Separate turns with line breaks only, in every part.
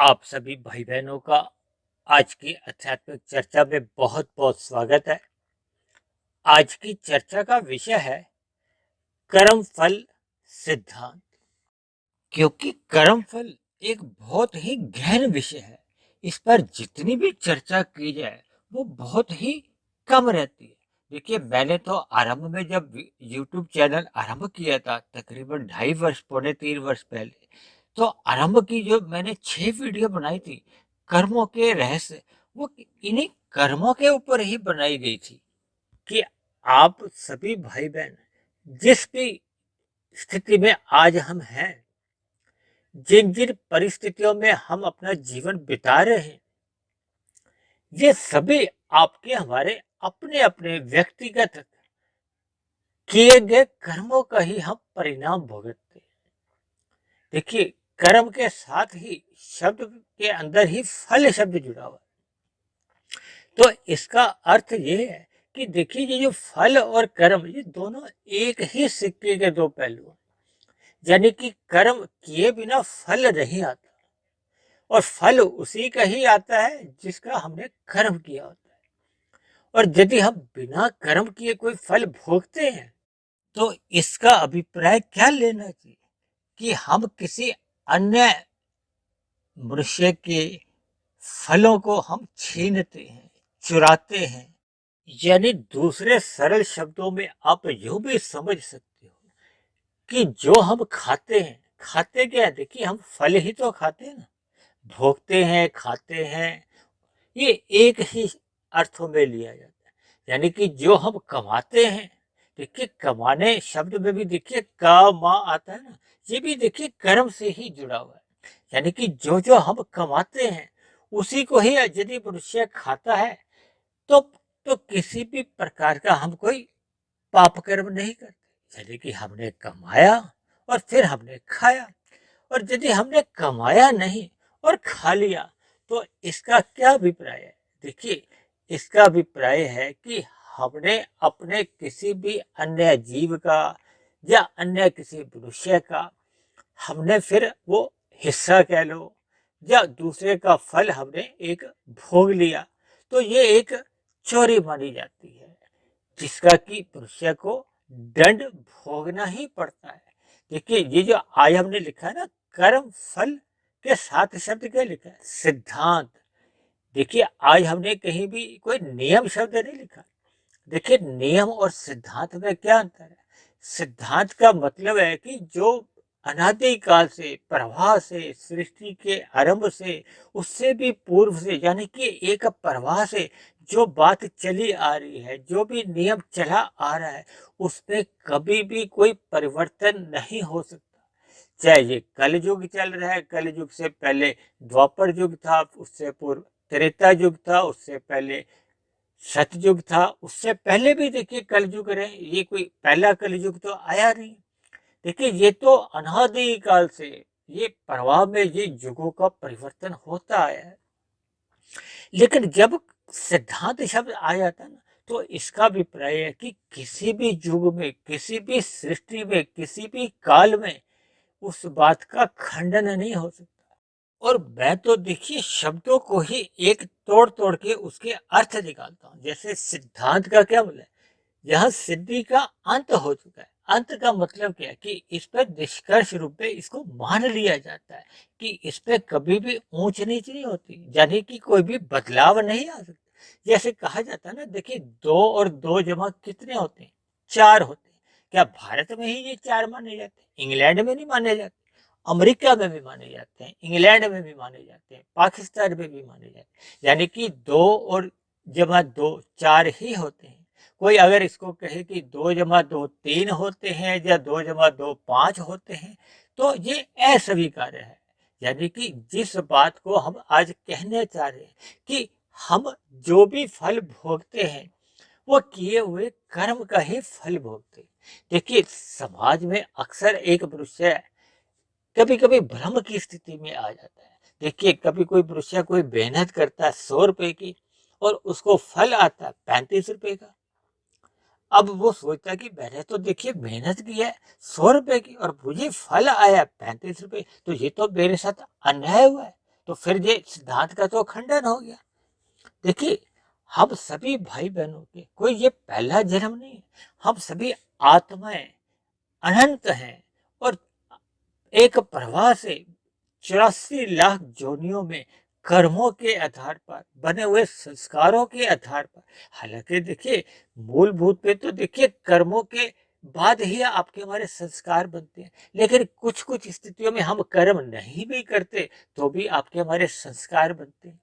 आप सभी भाई बहनों का आज की आध्यात्मिक चर्चा में बहुत बहुत स्वागत है। आज की चर्चा का विषय है कर्म फल सिद्धांत। क्योंकि कर्म फल एक बहुत ही गहन विषय है, इस पर जितनी भी चर्चा की जाए वो बहुत ही कम रहती है। देखिए, मैंने तो आरंभ में जब YouTube चैनल आरंभ किया था तकरीबन 2.5 वर्ष पौने 3 वर्ष पहले, तो आरंभ की जो मैंने 6 वीडियो बनाई थी कर्मों के रहस्य, वो इन्हीं कर्मों के ऊपर ही बनाई गई थी कि आप सभी भाई बहन जिस भी स्थिति में आज हम हैं, जिन जिन परिस्थितियों में हम अपना जीवन बिता रहे हैं, ये सभी आपके हमारे अपने अपने व्यक्तिगत किए गए कर्मों का ही हम परिणाम भुगतते हैं। देखिए, कर्म के साथ ही शब्द के अंदर ही फल शब्द जुड़ा हुआ है। तो इसका अर्थ ये है कि देखिए, ये जो फल और कर्म ये दोनों एक ही सिक्के के दो पहलू हैं। यानी कि कर्म किए बिना फल नहीं आता, और फल उसी का ही आता है जिसका हमने कर्म किया होता है। और यदि हम बिना कर्म किए कोई फल भोगते हैं तो इसका अभिप्राय क्या लेना चाहिए कि हम किसी अन्य मनुष्य के फलों को हम छीनते हैं, चुराते हैं। यानी दूसरे सरल शब्दों में आप यूं भी समझ सकते हो कि जो हम खाते हैं, खाते क्या है? देखिए, हम फल ही तो खाते हैं ना, भोगते हैं, खाते हैं। ये एक ही अर्थों में लिया जाता है। यानी कि जो हम कमाते हैं, देखिए कमाने शब्द में भी देखिए का मा आता है ना, ये भी देखिए कर्म से ही जुड़ा हुआ है। यानी कि जो जो हम कमाते हैं उसी को ही यदि मनुष्य खाता है तो किसी भी प्रकार का हम कोई पाप कर्म नहीं करते। यानी कि हमने कमाया और फिर हमने खाया। और यदि हमने कमाया नहीं और खा लिया तो इसका क्या अभिप्राय है? देखिए, इसका अभिप्राय है कि हमने अपने किसी भी अन्य जीव का या अन्य किसी मनुष्य का हमने फिर वो हिस्सा कह लो या दूसरे का फल हमने एक भोग लिया, तो ये एक चोरी मानी जाती है जिसका कि मनुष्य को दंड भोगना ही पड़ता है। देखिए, ये जो आज हमने लिखा है ना, कर्म फल के साथ शब्द क्या लिखा है? सिद्धांत। देखिए, आज हमने कहीं भी कोई नियम शब्द नहीं लिखा। देखिए, नियम और सिद्धांत में क्या अंतर है? सिद्धांत का मतलब है कि जो अनादि काल से, प्रवाह से, सृष्टि के आरंभ से, उससे भी पूर्व से, यानी कि एक प्रवाह से जो बात चली आ रही है, जो भी नियम चला आ रहा है, उसमें कभी भी कोई परिवर्तन नहीं हो सकता। चाहे ये कल युग चल रहा है, कल युग से पहले द्वापर युग था, उससे पूर्व त्रेता युग था, उससे पहले सतयुग था, उससे पहले भी देखिए कलयुग रहे। ये कोई पहला कलयुग तो आया नहीं। देखिए, ये तो अनादि काल से ये प्रवाह में ये युगों का परिवर्तन होता आया है। लेकिन जब सिद्धांत शब्द आ जाता है ना, तो इसका अभिप्राय है कि किसी भी युग में, किसी भी सृष्टि में, किसी भी काल में उस बात का खंडन नहीं हो सकता। और मैं तो देखिए शब्दों को ही एक तोड़ तोड़ के उसके अर्थ निकालता हूँ। जैसे सिद्धांत का क्या मतलब है? यह सिद्धि का अंत हो चुका है। अंत का मतलब क्या है कि इस पर निष्कर्ष रूप में इसको मान लिया जाता है कि इस पे कभी भी ऊंच नीच नहीं होती, यानी कि कोई भी बदलाव नहीं आ सकता। जैसे कहा जाता है ना, देखिए, 2 और 2 जमा कितने होते हैं? 4 होते हैं। क्या भारत में ही ये 4 माने जाते हैं? इंग्लैंड में नहीं माने जाते? अमेरिका में भी माने जाते हैं, इंग्लैंड में भी माने जाते हैं, पाकिस्तान में भी माने जाते हैं। यानी कि 2 और 2 4 ही होते हैं। कोई अगर इसको कहे कि 2 जमा 2 3 होते हैं या 2 जमा 2 5 होते हैं, तो ये अस्वीकार्य है। यानी कि जिस बात को हम आज कहने चाह रहे हैं कि हम जो भी फल भोगते हैं वो किए हुए कर्म का ही फल भोगते हैं। देखिए, समाज में अक्सर एक मनुष्य कभी कभी भ्रम की स्थिति में आ जाता है। देखिए, कभी कोई मनुष्य कोई मेहनत करता है 100 रुपए की और उसको फल आता है 35 रुपए का। अब वो सोचता है कि मैंने तो देखिए मेहनत की है 100 रुपए की और मुझे फल आया 35 रुपए, तो ये तो मेरे साथ अन्याय हुआ है। तो फिर ये सिद्धांत का तो खंडन हो गया। देखिए, हम सभी भाई बहनों के कोई ये पहला जन्म नहीं है, हम सभी आत्माएं अनंत हैं और एक प्रवाह से 84 लाख जोनियों में कर्मों के आधार पर बने हुए संस्कारों के आधार पर, हालांकि देखिए मूलभूत पे तो देखिए कर्मों के बाद ही आपके हमारे संस्कार बनते हैं, लेकिन कुछ कुछ स्थितियों में हम कर्म नहीं भी करते तो भी आपके हमारे संस्कार बनते हैं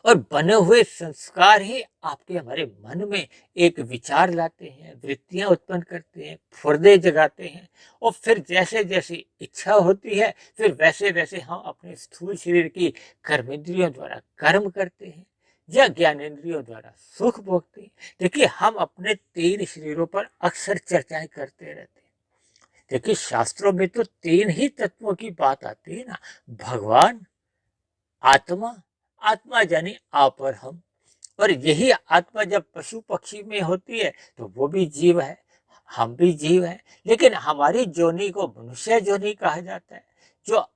और बने हुए संस्कार ही आपके हमारे मन में एक विचार लाते हैं, वृत्तियां उत्पन्न करते हैं, फुर्दे जगाते हैं और फिर जैसे जैसी इच्छा होती है फिर वैसे वैसे हम अपने स्थूल शरीर की कर्मेंद्रियों द्वारा कर्म करते हैं या ज्ञानेंद्रियों द्वारा सुख भोगते हैं। देखिए, हम अपने 3 शरीरों पर अक्सर चर्चाएं करते रहते हैं। देखिए, शास्त्रों में तो 3 ही तत्वों की बात आती है ना, भगवान, आत्मा, आत्मा यानी आप और हम। और यही आत्मा जब पशु पक्षी में होती है तो वो भी जीव है, हम भी जीव हैं, लेकिन हमारी जोनी को मनुष्य जोनी कहा जाता है। जो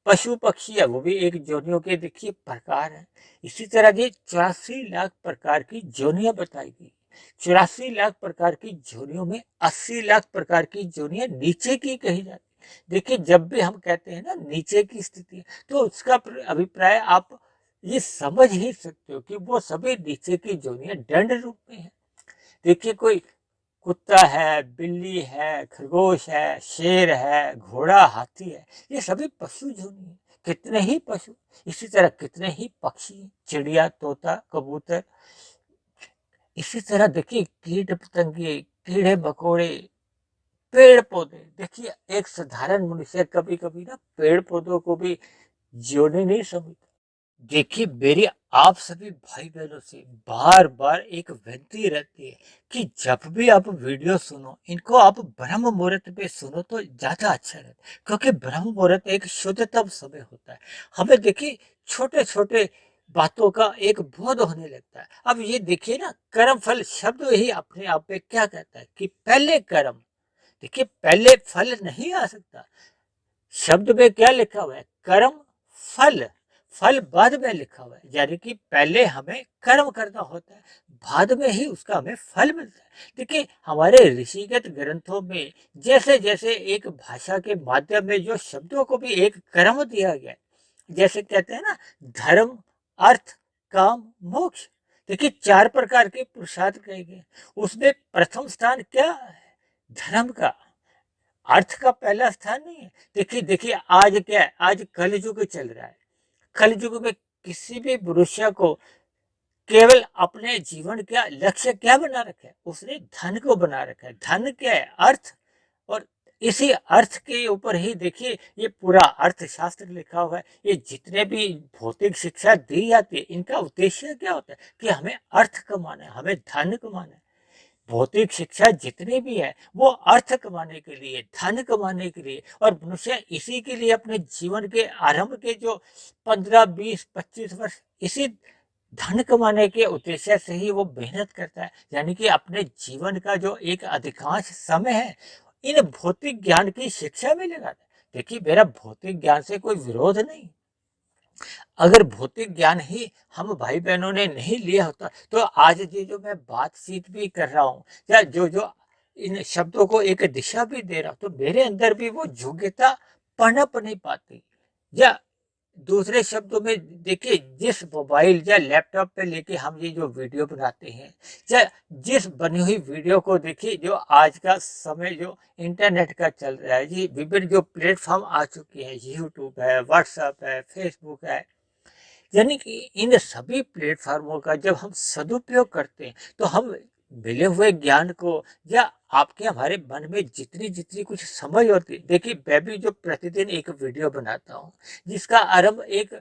पशु पक्षी है वो भी एक जोनियों के देखिए प्रकार है। इसी तरह ये 84 लाख प्रकार की जोनियां बताई गई। 84 लाख प्रकार की जोनियों में 80 लाख प्रकार की जोनियां नीचे की कही जाती। देखिए, जब भी हम कहते हैं ना नीचे की स्थिति, तो उसका अभिप्राय आप ये समझ ही सकते हो कि वो सभी नीचे की जोनियां दंड रूप में है। देखिए, कोई कुत्ता है, बिल्ली है, खरगोश है, शेर है, घोड़ा, हाथी है, ये सभी पशु जोनि है। कितने ही पशु, इसी तरह कितने ही पक्षी, चिड़िया, तोता, कबूतर। इसी तरह देखिए कीट पतंगे, कीड़े मकोड़े, पेड़ पौधे। देखिए, एक साधारण मनुष्य कभी कभी ना पेड़ पौधों को भी जोड़े नहीं समझता। देखिए, मेरी आप सभी भाई बहनों से बार बार एक विनती रहती है कि जब भी आप वीडियो सुनो, इनको आप ब्रह्म मुहूर्त पे सुनो तो ज्यादा अच्छा रहता है, क्योंकि ब्रह्म मुहूर्त एक शुद्धतम समय होता है। हमें देखिए छोटे छोटे बातों का एक बोध होने लगता है। अब ये देखिए ना, कर्म फल शब्द ही अपने आप पे क्या कहता है कि पहले कर्म। देखिए, पहले फल नहीं आ सकता। शब्द में क्या लिखा हुआ है? कर्म फल। फल बाद में लिखा हुआ है, यानी कि पहले हमें कर्म करना होता है, बाद में ही उसका हमें फल मिलता है। देखिए, हमारे ऋषिगत ग्रंथों में जैसे जैसे एक भाषा के माध्यम में जो शब्दों को भी एक क्रम दिया गया है, जैसे कहते हैं ना, धर्म, अर्थ, काम, मोक्ष। देखिए, 4 प्रकार के पुरुषार्थ कहे गए, उसमें प्रथम स्थान क्या है? धर्म का। अर्थ का पहला स्थान नहीं है। देखिए देखिए, आज क्या है, आज कलयुग चल रहा है। कलयुग में किसी भी मनुष्य को केवल अपने जीवन का लक्ष्य क्या बना रखा है? उसने धन को बना रखा है। धन क्या है? अर्थ। और इसी अर्थ के ऊपर ही देखिए ये पूरा अर्थशास्त्र लिखा हुआ है। ये जितने भी भौतिक शिक्षा दी जाती है, इनका उद्देश्य क्या होता है कि हमें अर्थ कमाना है, हमें धन कमाना है। भौतिक शिक्षा जितनी भी है वो अर्थ कमाने के लिए, धन कमाने के लिए, और मनुष्य इसी के लिए अपने जीवन के आरंभ के जो 15, 20, 25 वर्ष इसी धन कमाने के उद्देश्य से ही वो मेहनत करता है। यानी कि अपने जीवन का जो एक अधिकांश समय है इन भौतिक ज्ञान की शिक्षा में लगाता है। देखिए, मेरा भौतिक ज्ञान से कोई विरोध नहीं। अगर भौतिक ज्ञान ही हम भाई बहनों ने नहीं लिया होता तो आज ये जो मैं बातचीत भी कर रहा हूँ या जो जो इन शब्दों को एक दिशा भी दे रहा हूँ, तो मेरे अंदर भी वो योग्यता पनप नहीं पाती। या दूसरे शब्दों में देखिए, जिस मोबाइल या लैपटॉप पे लेके हम ये जो वीडियो बनाते हैं या जिस बनी हुई वीडियो को देखिए, जो आज का समय जो इंटरनेट का चल रहा है, ये विभिन्न जो प्लेटफॉर्म आ चुके हैं, यूट्यूब है, व्हाट्सएप है, फेसबुक है, यानी कि इन सभी प्लेटफॉर्मों का जब हम सदुपयोग करते हैं तो हम मिले हुए ज्ञान को या आपके हमारे मन में जितनी जितनी कुछ समझ होती है। देखिए, मैं भी जो प्रतिदिन एक वीडियो बनाता हूँ जिसका आरंभ एक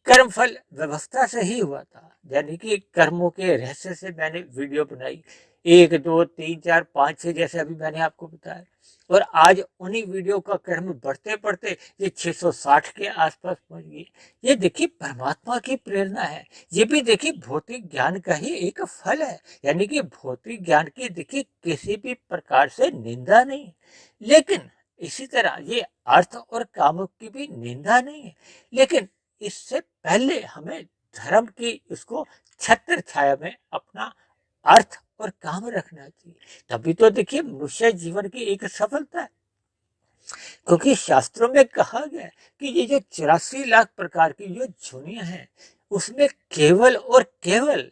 कर्म फल व्यवस्था से ही हुआ था, यानी कि कर्मों के रहस्य से मैंने वीडियो बनाई, 1, 2, 3, 4, 5, 6 जैसे अभी मैंने आपको बताया। और आज उन्हीं वीडियो का क्रम बढ़ते बढ़ते ये 660 के आसपास पहुंच गई। ये देखिए परमात्मा की प्रेरणा है। ये भी देखिए भौतिक ज्ञान का ही एक फल है, यानी कि भौतिक ज्ञान की देखिए किसी भी प्रकार से निंदा नहीं है, लेकिन इसी तरह ये अर्थ और काम की भी निंदा नहीं है। लेकिन इससे पहले हमें धर्म की उसको छत्र छाया में अपना अर्थ और काम रखना चाहिए। तभी तो देखिए मनुष्य जीवन की एक सफलता है। क्योंकि शास्त्रों में कहा गया है कि ये जो 84 लाख प्रकार की जो योनियां हैं, उसमें केवल और केवल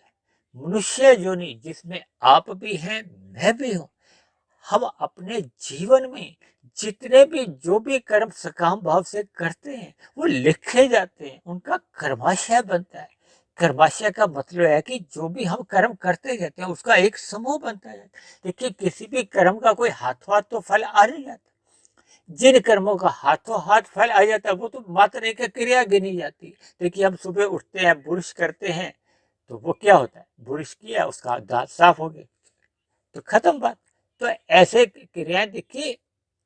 मनुष्य योनि, जिसमें आप भी हैं, मैं भी हूं, हम अपने जीवन में जितने भी जो भी कर्म सकाम भाव से करते हैं वो लिखे जाते हैं, उनका कर्माशय बनता है। कर्माशय का मतलब है कि जो भी हम कर्म करते जाते हैं उसका एक समूह बनता है। देखिए किसी भी कर्म का कोई हाथों हाथ तो फल आ नहीं जाता। जिन कर्मों का हाथों हाथ फल आ जाता है वो तो मात्र एक क्रिया गिनी जाती है। देखिए हम सुबह उठते हैं, ब्रुश करते हैं, तो वो क्या होता है, ब्रुश किया, उसका दांत साफ हो गए, तो खत्म बात। तो ऐसे क्रियाएं देखिए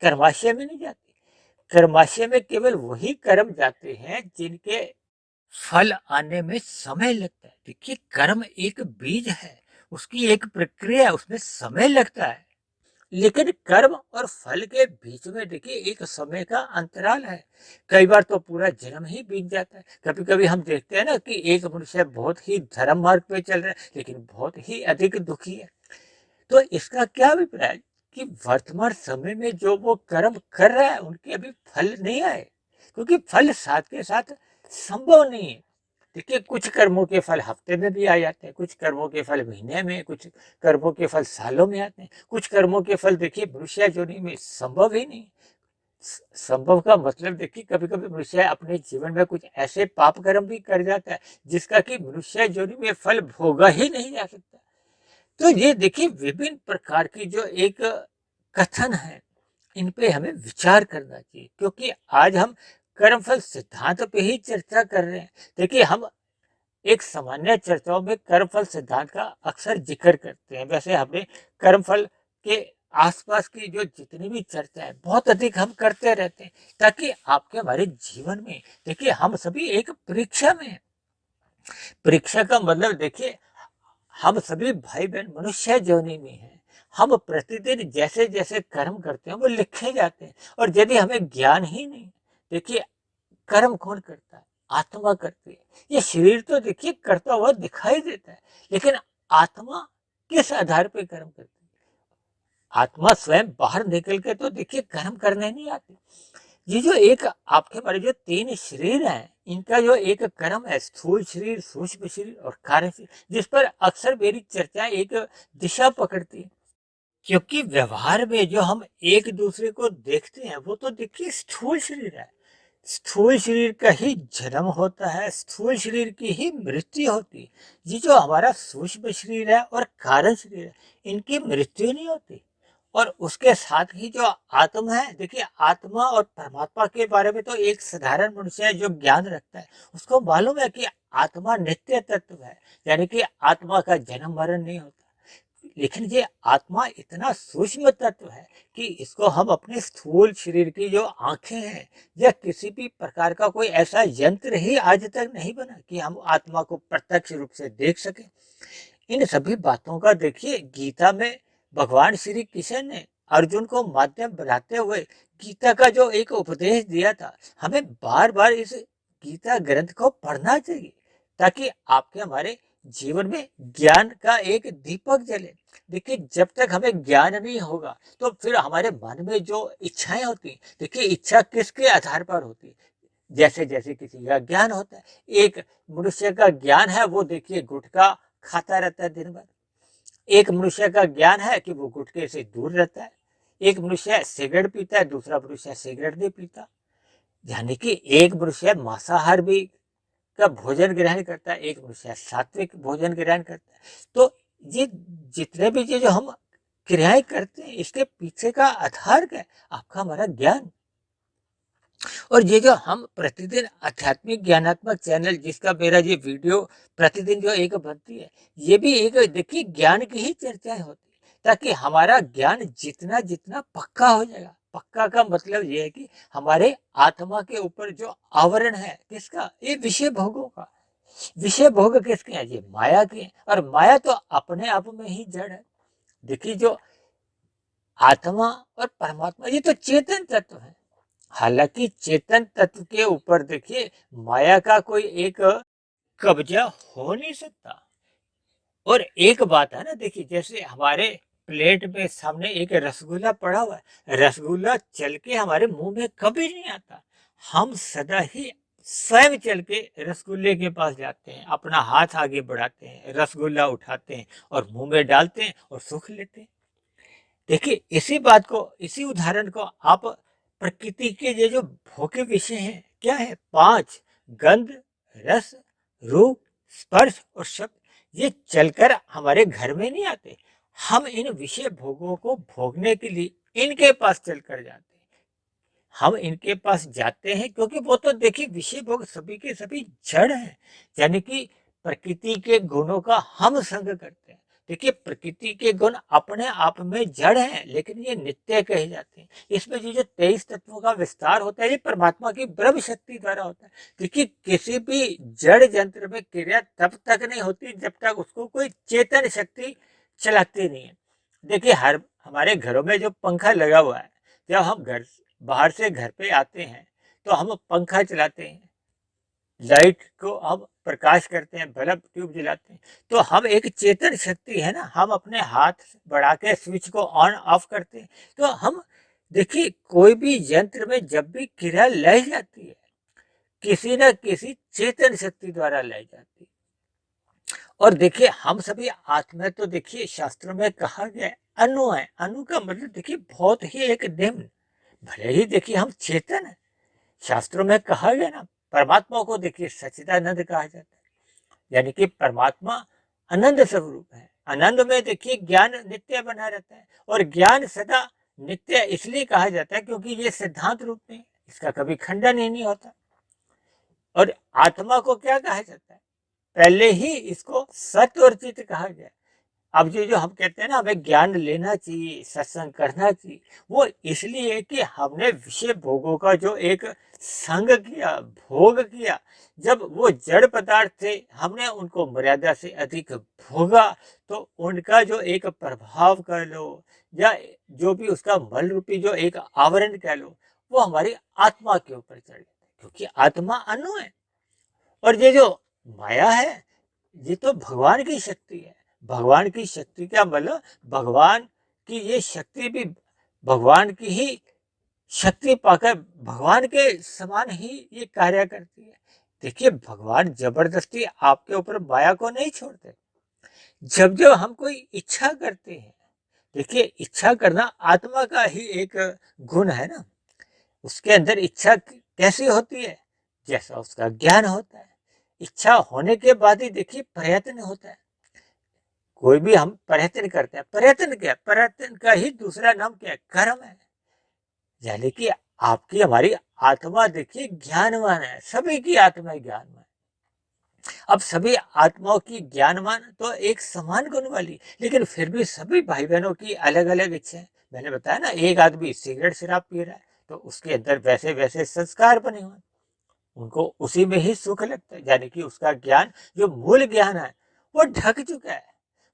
कर्माशय में नहीं जाती। कर्माशय में केवल वही कर्म जाते हैं जिनके फल आने में समय लगता है। देखिए कर्म एक बीज है, उसकी एक प्रक्रिया है, उसमें समय लगता है। लेकिन कर्म और फल के बीच में देखिए एक समय का अंतराल है। कई बार तो पूरा जन्म ही बीत जाता है। कभी कभी हम देखते हैं ना कि एक मनुष्य बहुत ही धर्म मार्ग पे चल रहा है लेकिन बहुत ही अधिक दुखी है। तो इसका क्या अभिप्राय है कि वर्तमान समय में जो वो कर्म कर रहा है उनके अभी फल नहीं आए, क्योंकि फल साथ के साथ संभव नहीं है। देखिए कुछ कर्मों के फल हफ्ते में भी आ जाते हैं, कुछ कर्मों के फल महीने में, कुछ कर्मों के फल सालों में आते हैं, कुछ कर्मों के फल देखिए मनुष्य योनि में संभव ही नहीं। संभव का मतलब देखिए कभी कभी मनुष्य अपने जीवन में कुछ ऐसे पाप कर्म भी कर जाता है जिसका कि मनुष्य योनि में फल भोगा ही नहीं जा सकता। तो ये देखिए विभिन्न प्रकार की जो एक कथन है, इन पे हमें विचार करना चाहिए, क्योंकि आज हम कर्मफल सिद्धांत पे ही चर्चा कर रहे हैं। देखिए हम एक सामान्य चर्चाओं में कर्मफल सिद्धांत का अक्सर जिक्र करते हैं। वैसे हमने कर्मफल के आसपास की जो जितनी भी चर्चा है बहुत अधिक हम करते रहते हैं, ताकि आपके हमारे जीवन में देखिए हम सभी एक परीक्षा में हैं। परीक्षा का मतलब देखिए हम सभी भाई बहन मनुष्य योनि में हैं। हम प्रतिदिन जैसे जैसे कर्म करते हैं वो लिखे जाते हैं, और यदि हमें ज्ञान ही नहीं, देखिए कर्म कौन करता है, आत्मा करती है। ये शरीर तो देखिए करता हुआ दिखाई देता है, लेकिन आत्मा किस आधार पर कर्म करती है? आत्मा स्वयं बाहर निकल के तो देखिए कर्म करने नहीं आती। ये जो एक आपके हमारे जो तीन शरीर हैं, इनका जो एक कर्म है, स्थूल शरीर, सूक्ष्म शरीर और कार्य शरीर, जिस पर अक्सर मेरी चर्चा एक दिशा पकड़ती है। क्योंकि व्यवहार में जो हम एक दूसरे को देखते हैं वो तो देखिए स्थूल शरीर है। स्थूल शरीर का ही जन्म होता है, स्थूल शरीर की ही मृत्यु होती है। ये जो हमारा सूक्ष्म शरीर है और कारण शरीर है, इनकी मृत्यु नहीं होती। और उसके साथ ही जो आत्मा है, देखिए आत्मा और परमात्मा के बारे में तो एक साधारण मनुष्य है जो ज्ञान रखता है, उसको मालूम है कि आत्मा नित्य तत्व है, यानी कि आत्मा का जन्म मरण नहीं होता। लेकिन ये आत्मा इतना सूक्ष्म तत्व है कि इसको हम अपने स्थूल शरीर की जो आंखें हैं या किसी भी प्रकार का कोई ऐसा यंत्र ही आज तक नहीं बना कि हम आत्मा को प्रत्यक्ष रूप से देख सकें। इन सभी बातों का देखिए गीता में भगवान श्री कृष्ण ने अर्जुन को माध्यम बनाते हुए गीता का जो एक उपदेश दिया था, हमें बार बार इस गीता ग्रंथ को पढ़ना चाहिए, ताकि आपके हमारे जीवन में ज्ञान का एक दीपक जले। देखिए जब तक हमें ज्ञान नहीं होगा तो फिर हमारे मन में जो इच्छाएं होती, देखिए इच्छा किसके आधार पर होती, जैसे जैसे किसी का ज्ञान होता है। एक मनुष्य का ज्ञान है वो देखिए गुटखा खाता रहता है दिन भर। एक मनुष्य का ज्ञान है कि वो गुटखे से दूर रहता है। एक मनुष्य सिगरेट पीता है, दूसरा मनुष्य सिगरेट नहीं पीता। यानी कि एक मनुष्य मांसाहार भी का भोजन ग्रहण करता है, एक मनुष्य सात्विक भोजन ग्रहण करता है। तो ये जितने भी ये जो हम क्रियाएं करते हैं इसके पीछे का आधार क्या है? आपका हमारा ज्ञान। और ये जो हम प्रतिदिन आध्यात्मिक ज्ञानात्मक चैनल जिसका मेरा ये वीडियो प्रतिदिन जो एक बनती है, ये भी एक देखिए ज्ञान की ही चर्चाएं होती है, ताकि हमारा ज्ञान जितना जितना पक्का हो जाएगा। पक्का का मतलब ये है कि हमारे आत्मा के ऊपर जो आवरण है किसका, ये विषय भोगों का। विषय भोग किसके हैं, ये माया के हैं, और माया तो अपने आप में ही जड़ है। देखिए जो आत्मा और परमात्मा ये तो चेतन तत्व है, हालांकि चेतन तत्व के ऊपर देखिए माया का कोई एक कब्जा हो नहीं सकता। और एक बात है ना, देखिए जैसे हमारे प्लेट में सामने एक रसगुल्ला पड़ा हुआ है, रसगुल्ला चल के हमारे मुंह में कभी नहीं आता। हम सदा ही स्वयं चल के रसगुल्ले के पास जाते हैं, अपना हाथ आगे बढ़ाते हैं, रसगुल्ला उठाते हैं और मुंह में डालते हैं और सूख लेते हैं। देखिए इसी बात को, इसी उदाहरण को आप प्रकृति के ये जो भोग्य विषय हैं क्या है, पांच, गंध, रस, रूप, स्पर्श और शब्द, ये चलकर हमारे घर में नहीं आते। हम इन विषय भोगों को भोगने के लिए इनके पास चलकर जाते हैं। हम इनके पास जाते हैं क्योंकि वो तो देखिए विषय भोग सभी के सभी जड़ हैं, यानी कि प्रकृति के गुणों का हम संग करते हैं। देखिए प्रकृति के गुण अपने आप में जड़ हैं, लेकिन ये नित्य कहे जाते हैं। इसमें जो 23 तत्वों का विस्तार होता है, ये परमात्मा की ब्रह्म शक्ति द्वारा होता है। देखिए किसी भी जड़ यंत्र में क्रिया तब तक नहीं होती जब तक उसको कोई चेतन शक्ति चलाती नहीं है। देखिए हर हमारे घरों में जो पंखा लगा हुआ है, जब हम घर बाहर से घर पे आते हैं तो हम पंखा चलाते हैं, लाइट को हम प्रकाश करते हैं, बल्ब ट्यूब जलाते हैं, तो हम एक चेतन शक्ति है ना, हम अपने हाथ बढ़ा के स्विच को ऑन ऑफ करते हैं। तो हम देखिए कोई भी यंत्र में जब भी क्रिया लाई जाती है, किसी न किसी चेतन शक्ति द्वारा लाई जाती है। और देखिए हम सभी आत्मा, तो देखिए शास्त्रों में कहा गया है अनु है। अनु का मतलब देखिए बहुत ही एक निम्न, भले ही देखिए हम चेतन है। शास्त्रों में कहा गया ना, परमात्मा को देखिए सच्चिदानंद कहा जाता है, यानी कि परमात्मा आनंद स्वरूप है। आनंद में देखिए ज्ञान नित्य बना रहता है, और ज्ञान सदा नित्य इसलिए कहा जाता है क्योंकि ये सिद्धांत रूप में, इसका कभी खंडन ही नहीं होता। और आत्मा को क्या कहा जाता है, पहले ही इसको सत्य और चित्त कहा गया। अब जो जो हम कहते हैं ना हमें ज्ञान लेना चाहिए, सत्संग करना चाहिए, वो इसलिए कि हमने विषय भोगों का जो एक संग किया, भोग किया, जब वो जड़ पदार्थ थे हमने उनको मर्यादा से अधिक भोगा, तो उनका जो एक प्रभाव कह लो या जो भी उसका मल रूपी जो एक आवरण कह लो, वो हमारी आत्मा के ऊपर चढ़ गया, क्योंकि आत्मा अनु है। और ये जो माया है, ये तो भगवान की शक्ति है। भगवान की शक्ति क्या मतलब, भगवान की ये शक्ति भी भगवान की ही शक्ति पाकर भगवान के समान ही ये कार्य करती है। देखिए भगवान जबरदस्ती आपके ऊपर माया को नहीं छोड़ते। जब जब हम कोई इच्छा करते हैं, देखिए इच्छा करना आत्मा का ही एक गुण है ना, उसके अंदर इच्छा कैसी होती है, जैसा उसका ज्ञान होता है। इच्छा होने के बाद ही देखिए प्रयत्न होता है। कोई भी हम प्रयत्न करते हैं, प्रयत्न क्या, प्रयत्न का ही दूसरा नाम क्या है, कर्म है। यानी कि आपकी हमारी आत्मा देखिए ज्ञानवान है, सभी की आत्मा ज्ञानवान। अब सभी आत्माओं की ज्ञानवान तो एक समान गुण वाली, लेकिन फिर भी सभी भाई बहनों की अलग अलग इच्छा है। मैंने बताया ना, एक आदमी सिगरेट शराब पी रहा है तो उसके अंदर वैसे वैसे संस्कार बने हुए, उनको उसी में ही सुख लगता है, यानी कि उसका ज्ञान जो मूल ज्ञान है वो ढक चुका है।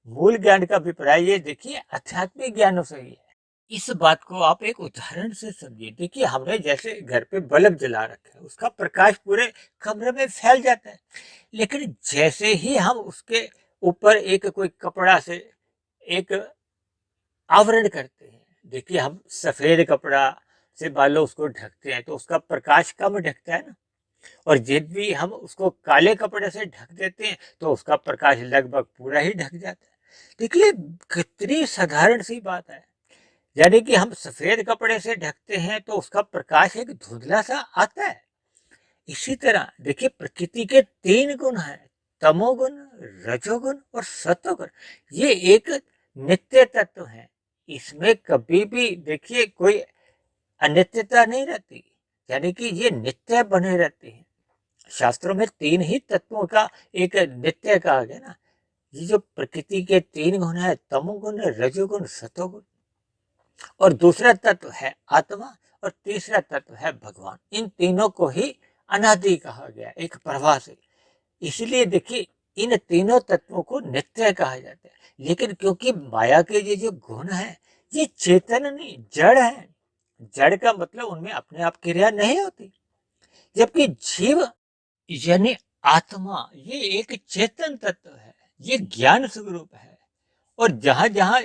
मूल ज्ञान का अभिप्राय ये देखिए आध्यात्मिक ज्ञानों से ही है। इस बात को आप एक उदाहरण से समझिए। देखिए हमने जैसे घर पे बल्ब जला रखा है, उसका प्रकाश पूरे कमरे में फैल जाता है, लेकिन जैसे ही हम उसके ऊपर एक कोई कपड़ा से एक आवरण करते हैं, देखिए हम सफेद कपड़ा से मान लो उसको ढकते हैं तो उसका प्रकाश कम ढकता है ना, और जब भी हम उसको काले कपड़े से ढक देते हैं तो उसका प्रकाश लगभग पूरा ही ढक जाता है। देखिए कितनी साधारण सी बात है, यानी कि हम सफेद कपड़े से ढकते हैं तो उसका प्रकाश एक धुंधला सा आता है। इसी तरह देखिए प्रकृति के तीन गुण हैं, तमोगुण, रजोगुण और सतोगुण। ये एक नित्य तत्व है, इसमें कभी भी देखिए कोई अनित्यता नहीं रहती, यानी कि ये नित्य बने रहते हैं। शास्त्रों में तीन ही तत्वों का एक नित्य कहा गया ना। ये जो प्रकृति के तीन गुण है, तमोगुण, रजोगुण, सतोगुण, और दूसरा तत्व है आत्मा, और तीसरा तत्व है भगवान। इन तीनों को ही अनादि कहा गया, एक प्रवाह से। इसलिए देखिए इन तीनों तत्वों को नित्य कहा जाता है। लेकिन क्योंकि माया के ये जो गुण है ये चेतन नहीं, जड़ है, जड़ का मतलब उनमें अपने आप क्रिया नहीं होती, जबकि जीव यानी आत्मा ये एक चेतन तत्व है, ये ज्ञान स्वरूप है। और जहां जहां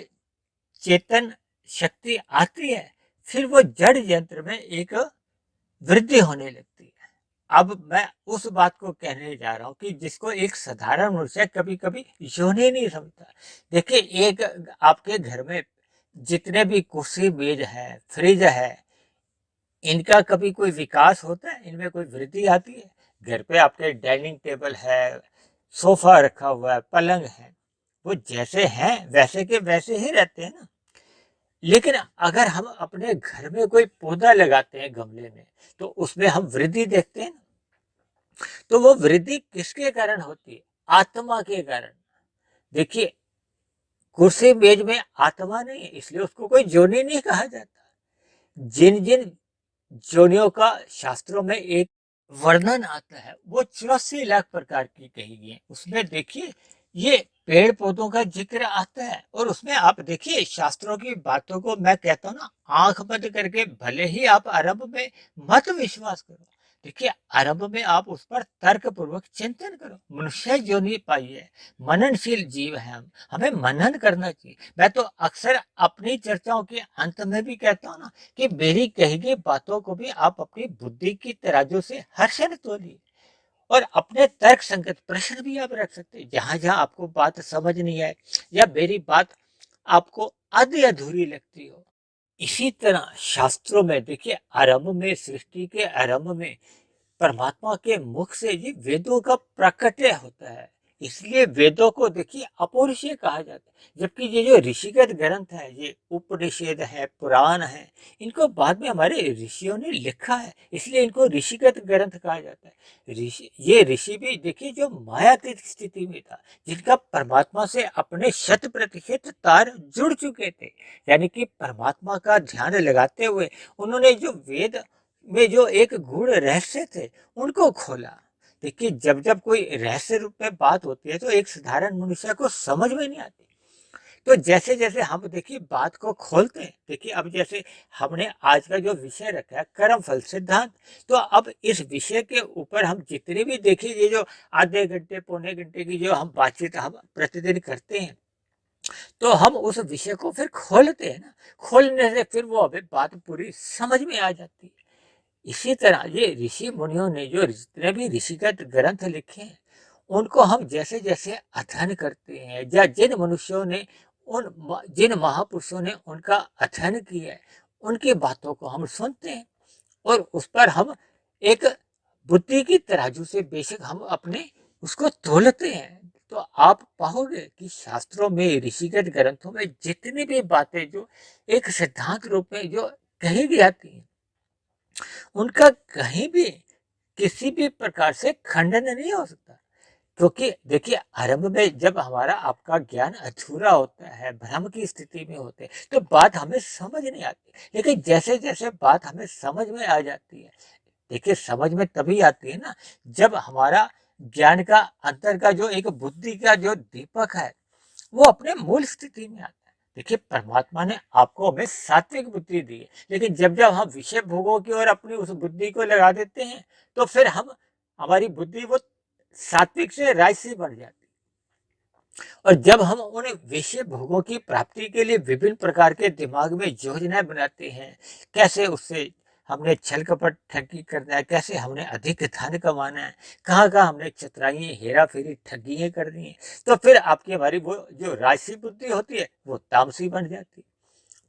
चेतन शक्ति आती है, फिर वो जड़ यंत्र में एक वृद्धि होने लगती है। अब मैं उस बात को कहने जा रहा हूं कि जिसको एक साधारण मनुष्य कभी कभी यूं ही नहीं समझता। देखिए, एक आपके घर में जितने भी कुर्सी मेज है, फ्रिज है, इनका कभी कोई विकास होता है, इनमें कोई वृद्धि आती है? घर पे आपके डाइनिंग टेबल है, सोफा रखा हुआ है, पलंग है, वो जैसे हैं वैसे के वैसे ही रहते हैं ना। लेकिन अगर हम अपने घर में कोई पौधा लगाते हैं गमले में, तो उसमें हम वृद्धि देखते हैं ना। तो वो वृद्धि किसके कारण होती है? आत्मा के कारण। देखिए, कुर्सी मेज में आत्मा नहीं है, इसलिए उसको कोई जोनी नहीं कहा जाता। जिन जिन जोनियों का शास्त्रों में एक वर्णन आता है, वो 84 लाख प्रकार की कही गई है। उसमें देखिए, ये पेड़ पौधों का जिक्र आता है, और उसमें आप देखिए शास्त्रों की बातों को मैं कहता हूँ ना, आंख बंद करके भले ही आप आरंभ में मत विश्वास करो। देखिए, आरंभ में आप उस पर तर्क पूर्वक चिंतन करो। मनुष्य योनि पाई है, मननशील जीव है, हम हमें मनन करना चाहिए। मैं तो अक्सर अपनी चर्चाओं के अंत में भी कहता हूँ ना, कि मेरी कही गई बातों को भी आप अपनी बुद्धि की तराजू से हर्षण तोलिए, और अपने तर्क संगत प्रश्न भी आप रख सकते हैं जहां जहां आपको बात समझ नहीं आए, या मेरी बात आपको आधी अधूरी लगती हो। इसी तरह शास्त्रों में देखिए, आरंभ में, सृष्टि के आरंभ में परमात्मा के मुख से ये वेदों का प्राकट्य होता है। इसलिए वेदों को देखिए अपौरुषीय कहा जाता है, जबकि ये जो ऋषिगत ग्रंथ है, ये उपनिषद है, पुराण है, इनको बाद में हमारे ऋषियों ने लिखा है, इसलिए इनको ऋषिगत ग्रंथ कहा जाता है। ये ऋषि भी देखिए जो मायातीत स्थिति में था, जिनका परमात्मा से अपने 100% तार जुड़ चुके थे, यानी कि परमात्मा का ध्यान लगाते हुए उन्होंने जो वेद में जो एक गूढ़ रहस्य थे, उनको खोला। देखिए, जब जब कोई रहस्य रूप में बात होती है, तो एक साधारण मनुष्य को समझ में नहीं आती। तो जैसे जैसे हम देखिए बात को खोलते हैं, देखिए अब जैसे हमने आज का जो विषय रखा है कर्म फल सिद्धांत, तो अब इस विषय के ऊपर हम जितने भी देखिए, ये जो आधे घंटे पौने घंटे की जो हम बातचीत हम प्रतिदिन करते हैं, तो हम उस विषय को फिर खोलते हैं ना। खोलने से फिर वो हमें बात पूरी समझ में आ जाती है। इसी तरह ये ऋषि मुनियों ने जो जितने भी ऋषिगत ग्रंथ लिखे हैं, उनको हम जैसे जैसे अध्ययन करते हैं, या जिन मनुष्यों ने जिन महापुरुषों ने उनका अध्ययन किया है, उनकी बातों को हम सुनते हैं, और उस पर हम एक बुद्धि की तराजू से बेशक हम अपने उसको तोलते हैं, तो आप पाओगे कि शास्त्रों में, ऋषिगत ग्रंथों में जितनी भी बातें जो एक सिद्धांत रूप में जो कही जाती हैं, उनका कहीं भी किसी भी प्रकार से खंडन नहीं हो सकता। क्योंकि देखिए, आरंभ में जब हमारा आपका ज्ञान अधूरा होता है, भ्रम की स्थिति में होते हैं, तो बात हमें समझ नहीं आती। लेकिन जैसे जैसे बात हमें समझ में आ जाती है, देखिए समझ में तभी आती है ना, जब हमारा ज्ञान का अंतर का जो एक बुद्धि का जो दीपक है, वो अपने मूल स्थिति में आता है। देखिए, परमात्मा ने आपको हमें सात्विक बुद्धि दी है, लेकिन जब जब हम विषय भोगों की ओर अपनी उस बुद्धि को लगा देते हैं, तो फिर हम हमारी बुद्धि वो सात्विक से राजसी बन जाती है। और जब हम उन विषय भोगों की प्राप्ति के लिए विभिन्न प्रकार के दिमाग में योजनाएं बनाते हैं, कैसे उससे हमने छल कपट ठगी करना है, कैसे हमने अधिक धन कमाना है, कहाँ कहाँ हमने चतुराई हेरा फेरी ठगियाँ करनी है, तो फिर आपकी हमारी वो जो राजसी बुद्धि होती है, वो तामसी बन जाती है।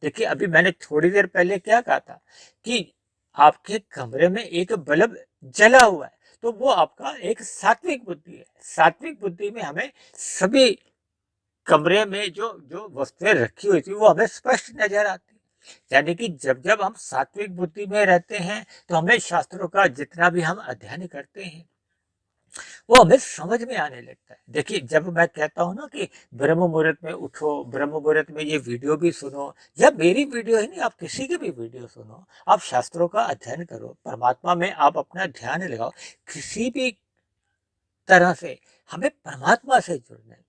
देखिए, अभी मैंने थोड़ी देर पहले क्या कहा था, कि आपके कमरे में एक बल्ब जला हुआ है, तो वो आपका एक सात्विक बुद्धि है। सात्विक बुद्धि में हमें सभी कमरे में जो जो वस्तुएं रखी हुई थी, वो हमें स्पष्ट नजर आती। यानी कि जब जब हम सात्विक बुद्धि में रहते हैं, तो हमें शास्त्रों का जितना भी हम अध्ययन करते हैं, वो हमें समझ में आने लगता है। देखिए, जब मैं कहता हूँ ना कि ब्रह्म मुहूर्त में उठो, ब्रह्म मुहूर्त में ये वीडियो भी सुनो, या मेरी वीडियो ही नहीं, आप किसी की भी वीडियो सुनो, आप शास्त्रों का अध्ययन करो, परमात्मा में आप अपना ध्यान लगाओ, किसी भी तरह से हमें परमात्मा से जुड़ना है।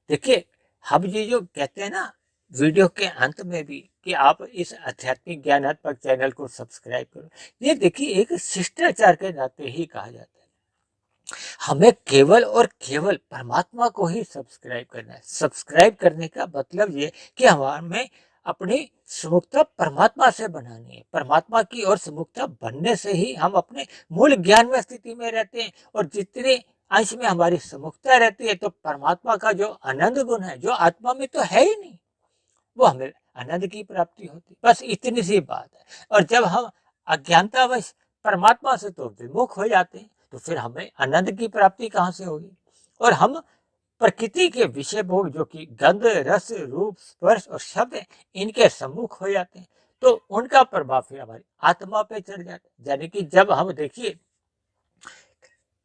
देखिए, हम ये जो कहते हैं ना वीडियो के अंत में भी कि आप इस आध्यात्मिक ज्ञानात्मक चैनल को सब्सक्राइब करो। ये देखिए एक शिष्टाचार के नाते ही कहा जाता है। हमें केवल और केवल परमात्मा को ही सब्सक्राइब करना है। सब्सक्राइब करने का मतलब ये कि हमें अपनी सुमुखता परमात्मा से बनानी है। परमात्मा की ओर सुमुखता बनने से ही हम अपने मूल ज्ञान में स्थिति में रहते हैं, और जितने अंश में हमारी सुमुखता रहती है तो परमात्मा का जो आनंद गुण है, जो आत्मा में तो है ही नहीं, वो हमें आनंद की प्राप्ति होती। बस इतनी सी बात है। और जब हम अज्ञानतावश परमात्मा से तो विमुख हो जाते हैं, तो फिर हमें आनंद की प्राप्ति कहाँ से होगी। और हम प्रकृति के विषय भोग जो कि गंध, रस, रूप, स्पर्श और शब्द है, इनके सम्मुख हो जाते हैं, तो उनका प्रभाव फिर हमारी आत्मा पे चढ़ जाता है। यानी कि जब हम देखिए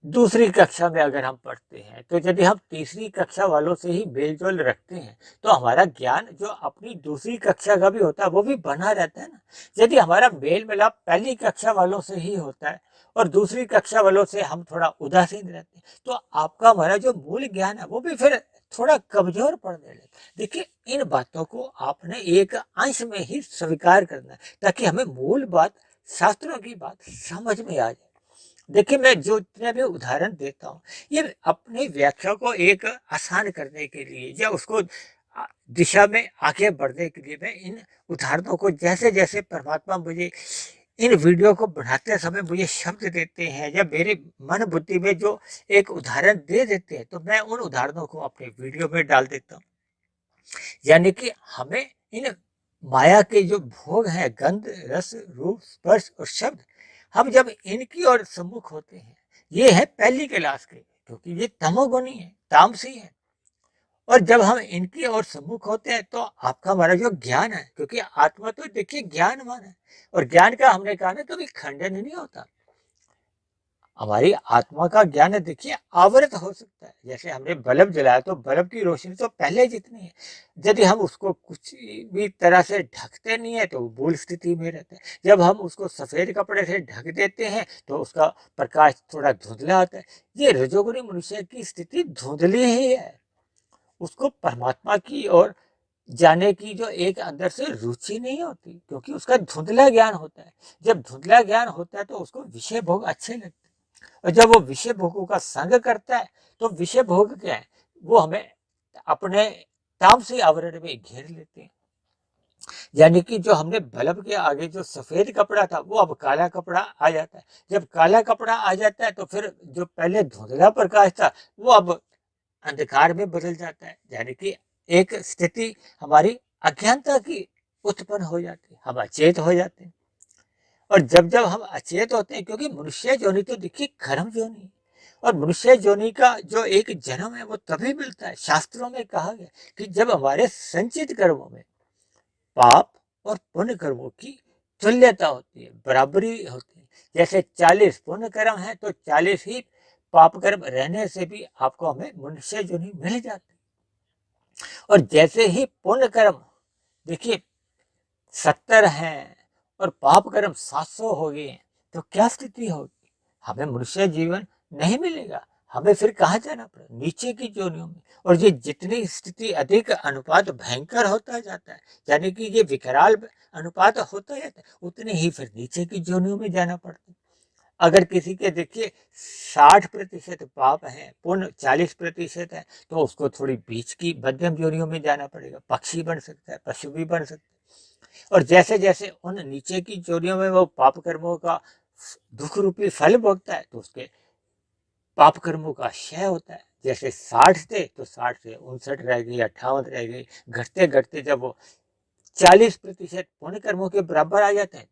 दूसरी कक्षा में अगर हम पढ़ते हैं, तो यदि हम तीसरी कक्षा वालों से ही मेल-जोल रखते हैं, तो हमारा ज्ञान जो अपनी दूसरी कक्षा का भी होता है, वो भी बना रहता है ना। यदि हमारा मेल-मिलाप पहली कक्षा वालों से ही होता है और दूसरी कक्षा वालों से हम थोड़ा उदासीन रहते हैं, तो आपका हमारा जो मूल ज्ञान है, वो भी फिर थोड़ा कमज़ोर पड़ने लगता है। देखिए, इन बातों को आपने एक अंश में ही स्वीकार करना है, ताकि हमें मूल बात, शास्त्रों की बात समझ में आ जाए। देखिए, मैं जो जितने भी उदाहरण देता हूँ, ये अपनी व्याख्या को एक आसान करने के लिए या उसको दिशा में आगे बढ़ने के लिए मैं इन उदाहरणों को जैसे जैसे परमात्मा मुझे इन वीडियो को बनाते समय मुझे शब्द देते हैं या मेरे मन बुद्धि में जो एक उदाहरण दे देते हैं, तो मैं उन उदाहरणों को अपने वीडियो में डाल देता हूँ। यानी कि हमें इन माया के जो भोग हैं, गंध, रस, रूप, स्पर्श और शब्द, हम जब इनकी ओर सम्मुख होते हैं, ये है पहली क्लास के, क्योंकि ये तमोगुणी है, तामसी है। और जब हम इनकी ओर सम्मुख होते हैं, तो आपका हमारा जो ज्ञान है, क्योंकि आत्मा तो देखिए ज्ञानवान है, और ज्ञान का हमने कहा ना कभी खंडन नहीं होता। हमारी आत्मा का ज्ञान देखिए आवृत हो सकता है। जैसे हमने बल्ब जलाया, तो बल्ब की रोशनी तो पहले जितनी है, यदि हम उसको कुछ भी तरह से ढकते नहीं है, तो वो मूल स्थिति में रहता है। जब हम उसको सफेद कपड़े से ढक देते हैं, तो उसका प्रकाश थोड़ा धुंधला आता है। ये रजोगुणी मनुष्य की स्थिति धुंधली ही है। उसको परमात्मा की ओर जाने की जो एक अंदर से रुचि नहीं होती, क्योंकि उसका धुंधला ज्ञान होता है। जब धुंधला ज्ञान होता है, तो उसको विषय भोग अच्छे लगते हैं, और जब वो विषय भोगों का संग करता है, तो विषय भोग क्या है, वो हमें अपने तामसी आवरण में घेर लेते हैं। यानी कि जो हमने बल्ब के आगे जो सफेद कपड़ा था, वो अब काला कपड़ा आ जाता है। जब काला कपड़ा आ जाता है, तो फिर जो पहले धुंधला प्रकाश था, वो अब अंधकार में बदल जाता है। यानी कि एक स्थिति हमारी अज्ञानता की उत्पन्न हो जाती है, हम अचेत हो जाते हैं। और जब जब हम अचेत होते हैं, क्योंकि मनुष्य योनि तो देखिए कर्म योनि है, और मनुष्य योनि का जो एक जन्म है, वो तभी मिलता है। शास्त्रों में कहा गया कि जब हमारे संचित कर्मों में पाप और पुण्य कर्मों की तुल्यता होती है, बराबरी होती है। जैसे 40 पुण्य कर्म है, तो 40 ही पाप कर्म रहने से भी आपको हमें मनुष्य योनि मिल जाती है। और जैसे ही पुण्य कर्म देखिए 70 हैं और पाप कर्म 700 हो गए हैं, तो क्या स्थिति होगी, हमें मनुष्य जीवन नहीं मिलेगा। हमें फिर कहाँ जाना पड़ेगा, नीचे की योनियों में। और ये जितनी स्थिति अधिक अनुपात भयंकर होता जाता है, यानी कि ये विकराल अनुपात होता जाता है, उतने ही फिर नीचे की योनियों में जाना पड़ता है। अगर किसी के देखिए 60% पाप है, पुण्य 40% है, तो उसको थोड़ी बीच की मध्यम योनियों में जाना पड़ेगा। पक्षी बन सकता है, पशु भी बन सकता है। और जैसे जैसे उन नीचे की योनियों में वो पाप कर्मों का दुख रूपी फल भोगता है, तो उसके पाप कर्मों का क्षय होता है। जैसे 60 थे, तो 60 से 59 रह गई, 58 रह गई, घटते घटते जब वो 40% पुण्य कर्मों के बराबर आ जाते हैं,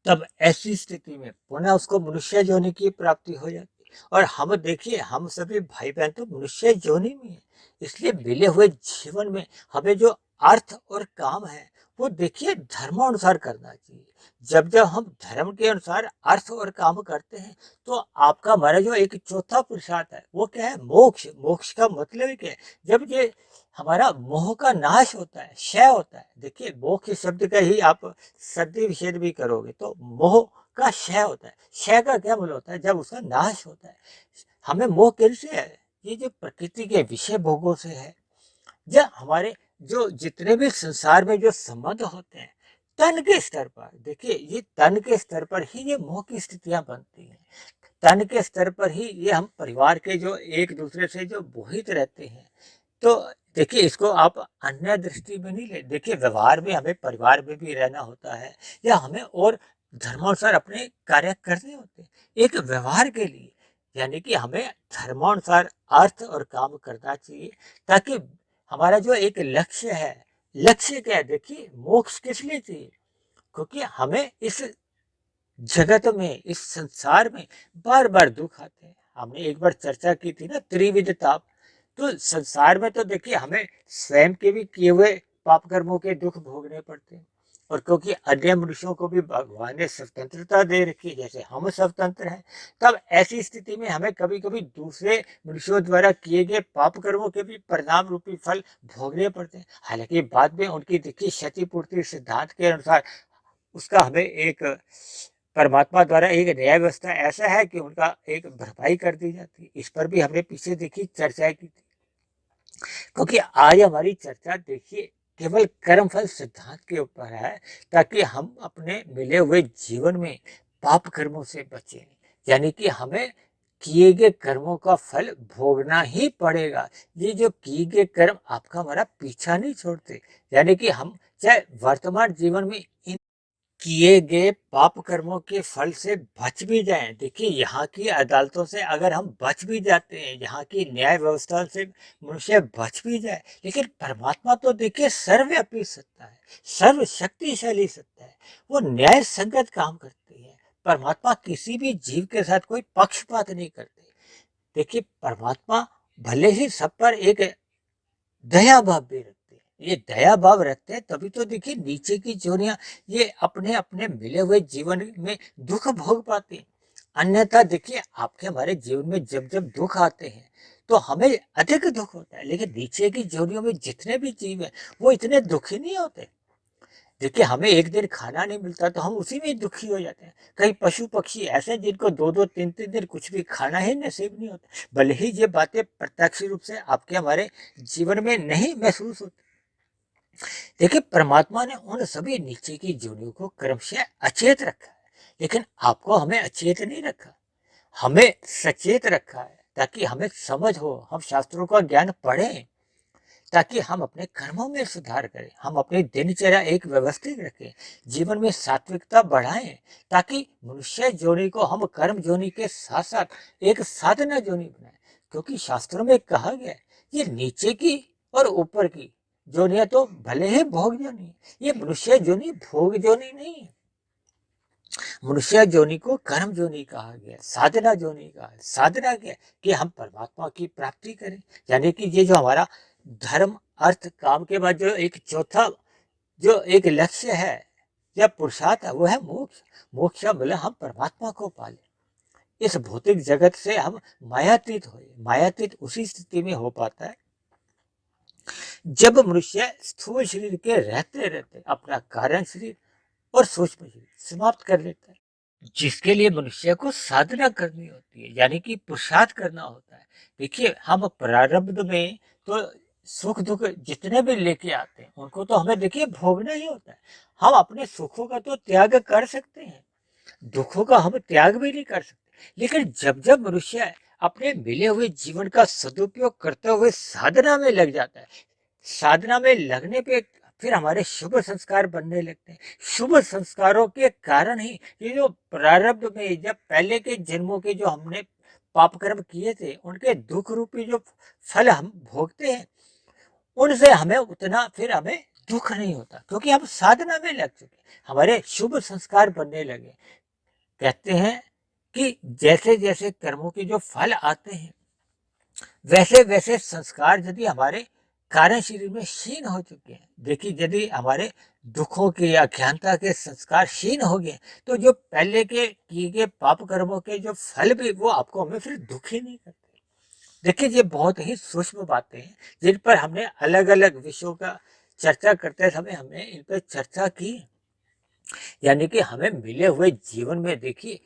तब ऐसी स्थिति में पुनः उसको मनुष्य योनि की प्राप्ति हो जाती है। और हम देखिए, हम सभी भाई बहन तो मनुष्य योनि में है। इसलिए मिले हुए जीवन में हमें जो अर्थ और काम है, वो देखिए धर्मानुसार करना चाहिए। जब जब हम धर्म के अनुसार अर्थ और काम करते हैं, तो आपका हमारा जो एक चौथा पुरुषार्थ है, वो क्या है, मोक्ष। मोक्ष का मतलब क्या है, जब ये हमारा मोह का नाश होता है, क्षय होता है। देखिए, मोक्ष शब्द का ही आप सद्य विच्छेद भी करोगे, तो मोह का क्षय होता है। क्षय का क्या मतलब होता है, जब उसका नाश होता है। हमें मोह किससे है, ये जो प्रकृति के विषय भोगों से है। जब हमारे जो जितने भी संसार में जो संबंध होते हैं तन के स्तर पर, देखिए ये तन के स्तर पर ही ये मोह की स्थितियां बनती हैं। तन के स्तर पर ही ये हम परिवार के जो एक दूसरे से जो मोहित रहते हैं। तो देखिए इसको आप अन्य दृष्टि में नहीं ले, देखिए व्यवहार में हमें परिवार में भी रहना होता है या हमें और धर्मानुसार अपने कार्य करने होते हैं एक व्यवहार के लिए, यानी कि हमें धर्मानुसार अर्थ और काम करना चाहिए ताकि हमारा जो एक लक्ष्य है, लक्ष्य क्या है, देखिए मोक्ष किस लिए चाहिए, क्योंकि हमें इस जगत में, इस संसार में बार बार दुख आते हैं। हमने एक बार चर्चा की थी ना त्रिविध ताप। तो संसार में तो देखिए हमें स्वयं के भी किए हुए पाप कर्मों के दुख भोगने पड़ते हैं, और क्योंकि अन्य मनुष्यों को भी भगवान ने स्वतंत्रता दे रखी है जैसे हम स्वतंत्र हैं, तब ऐसी स्थिति में हमें कभी कभी दूसरे मनुष्यों द्वारा किए गए पाप कर्मों के भी परिणाम रूपी फल भोगने पड़ते हैं। हालांकि बाद में उनकी देखिए क्षतिपूर्ति सिद्धांत के अनुसार उसका हमें एक परमात्मा द्वारा एक न्याय व्यवस्था ऐसा है कि उनका एक भरपाई कर दी जाती है। इस पर भी हमने पीछे देखी चर्चा की थी, क्योंकि आज हमारी चर्चा देखिए केवल कर्मफल सिद्धांत के ऊपर है ताकि हम अपने मिले हुए जीवन में पाप कर्मों से बचें, यानी कि हमें किए गए कर्मों का फल भोगना ही पड़ेगा। ये जो किए गए कर्म आपका हमारा पीछा नहीं छोड़ते, यानी कि हम चाहे वर्तमान जीवन में इन किए गए पाप कर्मों के फल से बच भी जाएं, देखिए यहाँ की अदालतों से अगर हम बच भी जाते हैं, यहाँ की न्याय व्यवस्था से मनुष्य बच भी जाए, लेकिन परमात्मा तो देखिए सर्वव्यापी सत्ता है, सर्वशक्तिशाली सत्ता है, वो न्याय संगत काम करती है। परमात्मा किसी भी जीव के साथ कोई पक्षपात नहीं करते। देखिए परमात्मा भले ही सब पर एक दया भाव भी रखते हैं, ये दया भाव रखते हैं तभी तो देखिए नीचे की जोनियां ये अपने अपने मिले हुए जीवन में दुख भोग पाते हैं। अन्यथा देखिए आपके हमारे जीवन में जब जब दुख आते हैं तो हमें अधिक दुख होता है, लेकिन नीचे की जोनियों में जितने भी जीव हैं वो इतने दुखी नहीं होते। देखिए हमें एक दिन खाना नहीं मिलता तो हम उसी में दुखी हो जाते हैं। कई पशु पक्षी ऐसे हैं जिनको दो दो तीन तीन दिन कुछ भी खाना ही नसीब नहीं होता, भले ही ये बातें प्रत्यक्ष रूप से आपके हमारे जीवन में नहीं महसूस होती। देखिए परमात्मा ने उन सभी नीचे की जोनियों को क्रमशः अचेत रखा है, लेकिन आपको हमें अचेत नहीं रखा, हमें सचेत रखा है ताकि हमें समझ हो, हम शास्त्रों का ज्ञान पढ़ें ताकि हम अपने कर्मों में सुधार करें, हम अपनी दिनचर्या एक व्यवस्थित रखें, जीवन में सात्विकता बढ़ाएं ताकि मनुष्य जोनि को हम कर्म जोनि के साथ साथ एक साधना जोनि बनाएं। क्योंकि शास्त्रों में कहा गया है ये नीचे की और ऊपर की जोनियां तो भले ही भोग जोनि है, ये मनुष्य जोनि भोग जोनि नहीं है। मनुष्य जोनि को कर्म जोनि कहा गया, साधना जोनि कहा है। साधना क्या है कि हम परमात्मा की प्राप्ति करें, यानी कि ये जो हमारा धर्म अर्थ काम के बाद जो एक चौथा जो एक लक्ष्य है या पुरुषार्थ है वो है मोक्ष। मोक्ष मतलब हम परमात्मा को पाले, इस भौतिक जगत से हम मायातीत हो। मायातीत उसी स्थिति में हो पाता है जब मनुष्य स्थूल शरीर के रहते रहते अपना कारण शरीर और सूक्ष्म शरीर समाप्त कर लेता है, जिसके लिए मनुष्य को साधना करनी होती है, यानी कि पुरुषार्थ करना होता है। देखिए हम प्रारब्ध में तो सुख दुख जितने भी लेके आते हैं उनको तो हमें देखिए भोगना ही होता है। हम अपने सुखों का तो त्याग कर सकते हैं, दुखों का हम त्याग भी नहीं कर सकते, लेकिन जब जब मनुष्य अपने मिले हुए जीवन का सदुपयोग करते हुए साधना में लग जाता है, साधना में लगने पे फिर हमारे शुभ संस्कार बनने लगते हैं। शुभ संस्कारों के कारण ही ये जो प्रारब्ध में जब पहले के जन्मों के जो हमने पाप कर्म किए थे उनके दुख रूपी जो फल हम भोगते हैं उनसे हमें उतना फिर हमें दुख नहीं होता, क्योंकि हम साधना में लग चुके, हमारे शुभ संस्कार बनने लगे। कहते हैं कि जैसे जैसे कर्मों के जो फल आते हैं वैसे वैसे संस्कार यदि हमारे कारण शरीर में क्षीण हो चुके हैं, देखिए यदि हमारे दुखों के अज्ञानता के संस्कार क्षीण हो गए तो जो पहले के किए गए पाप कर्मों के जो फल भी वो आपको हमें फिर दुखी नहीं करते। देखिए ये बहुत ही सूक्ष्म बातें हैं जिन पर हमने अलग अलग विषयों का चर्चा करते समय हमने इन पर चर्चा की, यानी कि हमें मिले हुए जीवन में देखिए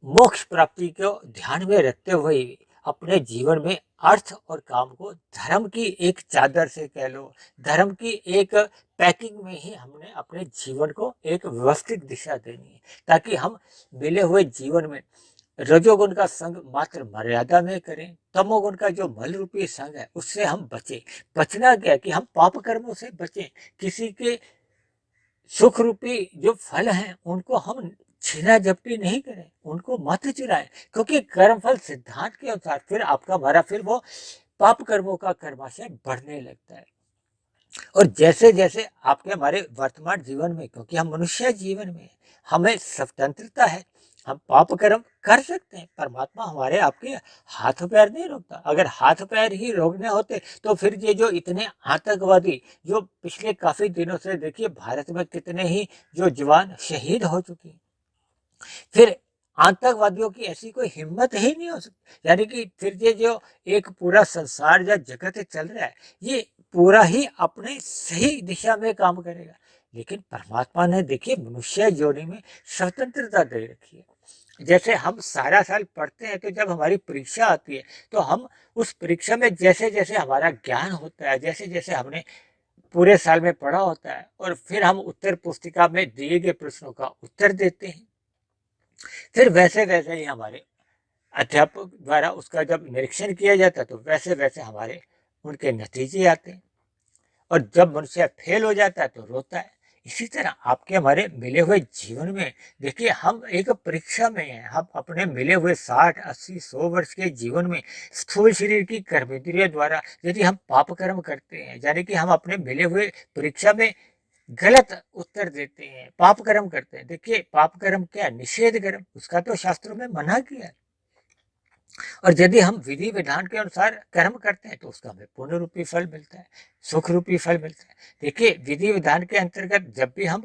मोक्ष प्राप्ति को ध्यान में रखते हुए अपने जीवन में अर्थ और काम को धर्म की एक चादर से कह लो, धर्म की एक पैकिंग में ही हमने अपने जीवन को एक व्यवस्थित दिशा देनी है, ताकि हम मिले हुए जीवन में रजोगुण का संग मात्र मर्यादा में करें, तमोगुण का जो मल रूपी संग है उससे हम बचें। बचना क्या है कि हम पाप कर्मों से बचें, किसी के सुख रूपी जो फल हैं उनको हम छीना झपटी नहीं करें, उनको मत चुराएं, क्योंकि कर्मफल सिद्धांत के अनुसार फिर आपका हमारा फिर वो पाप कर्मों का कर्माशय बढ़ने लगता है। और जैसे जैसे आपके हमारे वर्तमान जीवन में, क्योंकि हम मनुष्य जीवन में हमें स्वतंत्रता है, हम पाप कर्म कर सकते हैं, परमात्मा हमारे आपके हाथ पैर नहीं रोकता। अगर हाथ पैर ही रोकने होते तो फिर ये जो इतने आतंकवादी जो पिछले काफी दिनों से देखिए भारत में कितने ही जो जवान शहीद हो चुके हैं, फिर आतंकवादियों की ऐसी कोई हिम्मत ही नहीं हो सकती। यानी कि फिर ये जो एक पूरा संसार या जगत चल रहा है ये पूरा ही अपने सही दिशा में काम करेगा। लेकिन परमात्मा ने देखिए मनुष्य जोड़ी में स्वतंत्रता दे रखी है। जैसे हम सारा साल पढ़ते हैं तो जब हमारी परीक्षा आती है तो हम उस परीक्षा में जैसे जैसे हमारा ज्ञान होता है, जैसे जैसे हमने पूरे साल में पढ़ा होता है और फिर हम उत्तर पुस्तिका में दिए गए प्रश्नों का उत्तर देते हैं, फिर वैसे वैसे ही हमारे अध्यापक द्वारा उसका जब निरीक्षण किया जाता है तो वैसे वैसे हमारे उनके नतीजे आते हैं। और जब मनुष्य फेल हो जाता है तो रोता है। इसी तरह आपके हमारे मिले हुए जीवन में देखिए हम एक परीक्षा में हैं। हम अपने मिले हुए 60, 80, 100 वर्ष के जीवन में स्थूल शरीर की कर्मेंद्रियों द्वारा यदि हम पाप कर्म करते हैं, यानी कि हम अपने मिले हुए परीक्षा में गलत उत्तर देते हैं, पाप कर्म करते हैं। देखिए पाप कर्म क्या है? निषेध कर्म, उसका तो शास्त्रों में मना किया है। और यदि हम विधि विधान के अनुसार कर्म करते हैं तो उसका हमें पुण्य रूपी फल मिलता है, सुख रूपी फल मिलता है। देखिए विधि विधान के अंतर्गत जब भी हम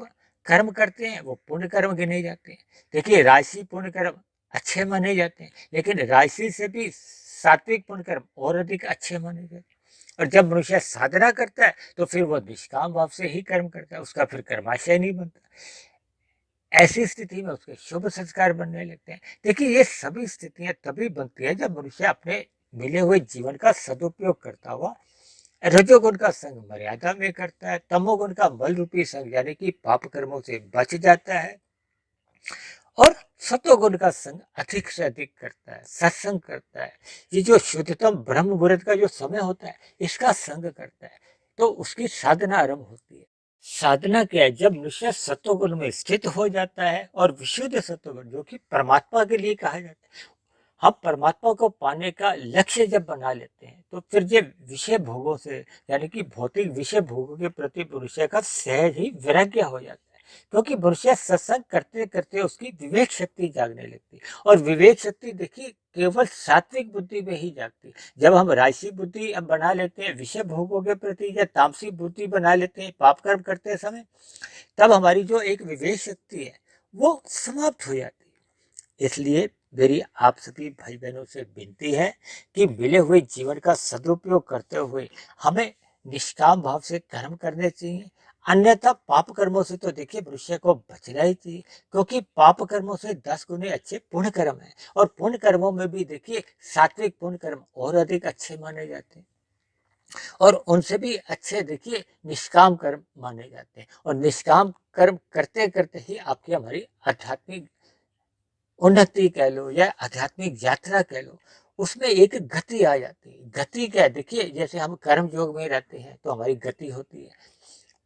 कर्म करते हैं वो पुण्य कर्म गिने जाते हैं। देखिए राशि पुण्य कर्म अच्छे माने जाते हैं, लेकिन राशि से भी सात्विक पुण्य कर्म और अधिक अच्छे माने जाते हैं। और जब मनुष्य साधना करता है तो फिर वो निष्काम भाव से ही कर्म करता है, उसका फिर कर्माशय नहीं बनता। ऐसी स्थिति में उसके शुभ संस्कार बनने लगते हैं। देखिए ये सभी स्थितियां तभी बनती है जब मनुष्य अपने मिले हुए जीवन का सदुपयोग करता हुआ रजोगुण का संग मर्यादा में करता है, तमोगुण का मल रूपी संग यानी कि पाप कर्मों से बच जाता है, और सतोगुण का संग अधिक से अधिक करता है, सत्संग करता है। ये जो शुद्धतम ब्रह्म मुहूर्त का जो समय होता है इसका संग करता है तो उसकी साधना आरंभ होती है। साधना क्या है? जब मनुष्य सत्वगुण में स्थित हो जाता है और विशुद्ध सत्वगुण जो कि परमात्मा के लिए कहा जाता है, हम परमात्मा को पाने का लक्ष्य जब बना लेते हैं तो फिर ये विषय भोगों से यानी कि भौतिक विषय भोगों के प्रति मनुष्य का सहज ही वैराग्य हो जाता है। क्योंकि मनुष्य सत्संग करते करते उसकी विवेक शक्ति जागने लगती है, और विवेक शक्ति देखिए केवल सात्विक बुद्धि में ही जागती है। जब हम राशि बुद्धि अब बना लेते हैं विषय भोगों के प्रति या तामसी बुद्धि बना लेते हैं पाप कर्म करते समय, तब हमारी जो एक विवेक शक्ति है वो समाप्त हो जाती है। इसलिए मेरी आप सभी भाई बहनों से विनती है कि मिले हुए जीवन का सदुपयोग करते हुए हमें निष्काम भाव से कर्म करने चाहिए, अन्यथा पाप कर्मों से तो देखिए मनुष्य को बचना ही चाहिए, क्योंकि पाप कर्मों से 10 गुने अच्छे पुण्य कर्म है, और पुण्य कर्मों में भी देखिए सात्विक पुण्य कर्म और अधिक अच्छे माने जाते हैं, और उनसे भी अच्छे देखिए निष्काम कर्म माने जाते हैं। और निष्काम कर्म करते करते ही आपकी हमारी आध्यात्मिक उन्नति कह लो या आध्यात्मिक यात्रा कह लो, उसमें एक गति आ जाती है। गति क्या है? देखिए जैसे हम कर्म योग में रहते हैं तो हमारी गति होती है,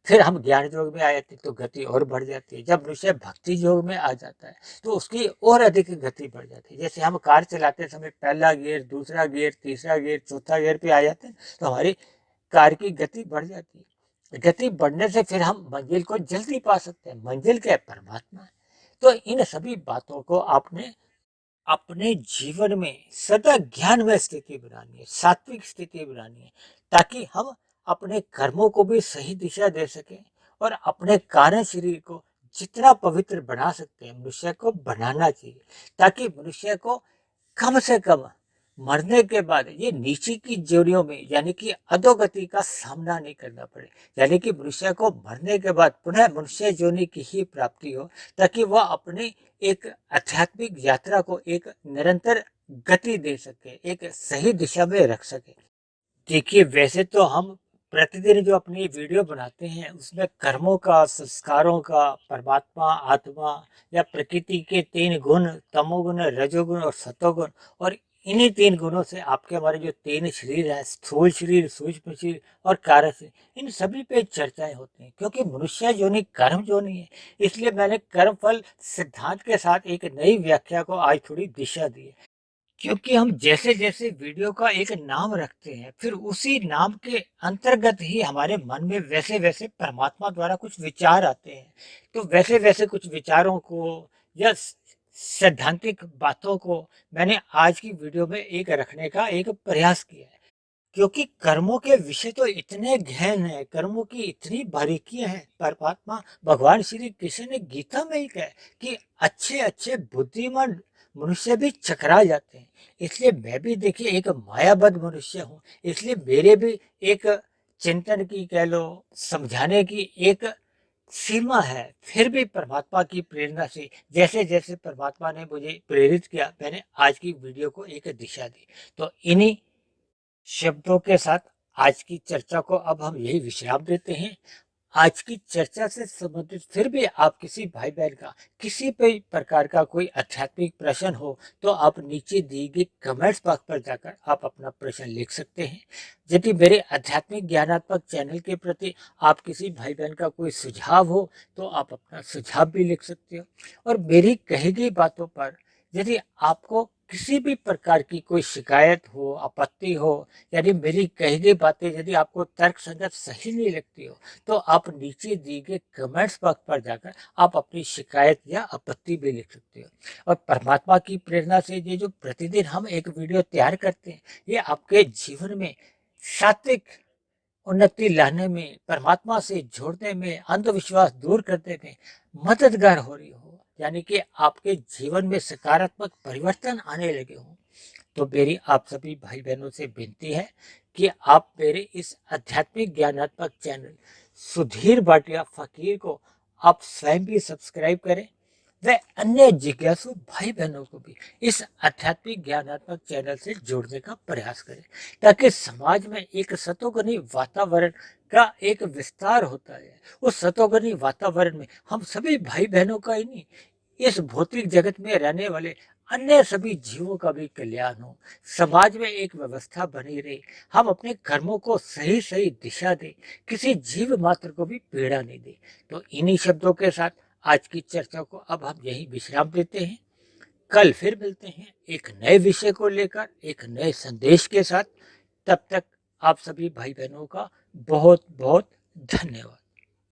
फिर हम ज्ञान योग में आ जाते हैं तो गति और बढ़ जाती है। जब मनुष्य भक्ति योग में आ जाता है तो उसकी और अधिक गति बढ़ जाती है। जैसे हम कार चलाते समय पहला गियर, दूसरा गियर, तीसरा गियर, चौथा गियर पे आ जाते हैं तो हमारी कार की गति बढ़ जाती है। गति बढ़ने से फिर हम मंजिल को जल्दी पा सकते हैं। मंजिल क्या है? परमात्मा है। तो इन सभी बातों को आपने अपने जीवन में सदा ज्ञान में स्थिति बनानी है, सात्विक स्थिति बनानी है, ताकि हम अपने कर्मों को भी सही दिशा दे सकें और अपने कार्य शरीर को जितना पवित्र बना सकते हैं मनुष्य को बनाना चाहिए, ताकि मनुष्य को कम से कम मरने के बाद ये नीचे की जोनियों में यानी कि अधोगति का सामना नहीं करना पड़े, यानी कि मनुष्य को मरने के बाद पुनः मनुष्य जोनि की ही प्राप्ति हो, ताकि वह अपनी एक आध्यात्मिक यात्रा को एक निरंतर गति दे सके, एक सही दिशा में रख सके। देखिए, वैसे तो हम प्रतिदिन जो अपनी वीडियो बनाते हैं उसमें कर्मों का, संस्कारों का, परमात्मा, आत्मा या प्रकृति के 3 गुण, तमोगुण, रजोगुण और सतोगुण, और इन्हीं 3 गुणों से आपके हमारे जो 3 शरीर है, स्थूल शरीर, सूक्ष्म शरीर और कारक शरीर, इन सभी पे चर्चाएं होती हैं। क्योंकि मनुष्य योनि कर्म योनि है, इसलिए मैंने कर्मफल सिद्धांत के साथ एक नई व्याख्या को आज थोड़ी दिशा दी है। क्योंकि हम जैसे जैसे वीडियो का एक नाम रखते हैं, फिर उसी नाम के अंतर्गत ही हमारे मन में वैसे वैसे परमात्मा द्वारा कुछ विचार आते हैं। तो वैसे वैसे कुछ विचारों को या सैद्धांतिक बातों को मैंने आज की वीडियो में एक रखने का एक प्रयास किया है। क्योंकि कर्मों के विषय तो इतने गहन है, कर्मों की इतनी बारीकियां हैं। परमात्मा भगवान श्री कृष्ण ने गीता में ही कहा कि अच्छे अच्छे बुद्धिमान मनुष्य भी चकरा जाते हैं। इसलिए मैं भी देखिए एक मायाबद्ध मनुष्य हूँ, इसलिए मेरे भी एक चिंतन की कह लो, समझाने की एक सीमा है। फिर भी परमात्मा की प्रेरणा से जैसे जैसे परमात्मा ने मुझे प्रेरित किया, मैंने आज की वीडियो को एक दिशा दी। तो इन्हीं शब्दों के साथ आज की चर्चा को अब हम यही विश्राम देते हैं। आज की चर्चा से संबंधित फिर भी आप किसी भाई बहन का किसी भी प्रकार का कोई आध्यात्मिक प्रश्न हो, तो आप नीचे दिए गए कमेंट्स बॉक्स पर जाकर आप अपना प्रश्न लिख सकते हैं। यदि मेरे आध्यात्मिक ज्ञानात्मक चैनल के प्रति आप किसी भाई बहन का कोई सुझाव हो, तो आप अपना सुझाव भी लिख सकते हो। और मेरी कही गई बातों पर यदि आपको किसी भी प्रकार की कोई शिकायत हो, आपत्ति हो, यानी मेरी कही गई बातें यदि आपको तर्क संगत सही नहीं लगती हो, तो आप नीचे दिए गए कमेंट्स बॉक्स पर जाकर आप अपनी शिकायत या आपत्ति भी लिख सकते हो। और परमात्मा की प्रेरणा से ये जो प्रतिदिन हम एक वीडियो तैयार करते हैं, ये आपके जीवन में सात्विक उन्नति लाने में, परमात्मा से जोड़ने में, अंधविश्वास दूर करने में मददगार हो रही हो, यानी कि आपके जीवन में सकारात्मक परिवर्तन आने लगे हों। तो मेरी आप सभी भाई बहनों से विनती है कि आप मेरे इस आध्यात्मिक ज्ञानात्मक चैनल सुधीर भाटिया फकीर को आप स्वयं भी सब्सक्राइब करें, व अन्य जिज्ञासु भाई बहनों को भी इस आध्यात्मिक ज्ञानात्मक चैनल से जोड़ने का प्रयास करें, ताकि समाज में एक सतोगुणी वातावरण का एक विस्तार होता है। उस सतोगुणी वातावरण में हम सभी भाई बहनों का ही नहीं, इस भौतिक जगत में रहने वाले अन्य सभी जीवों का भी कल्याण हो, समाज में एक व्यवस्था बनी रहे, हम अपने कर्मों को सही सही दिशा दें, किसी जीव मात्र को भी पीड़ा नहीं दे। तो इन्हीं शब्दों के साथ आज की चर्चा को अब हम यही विश्राम देते हैं। कल फिर मिलते हैं एक नए विषय को लेकर, एक नए संदेश के साथ। तब तक आप सभी भाई बहनों का बहुत बहुत धन्यवाद।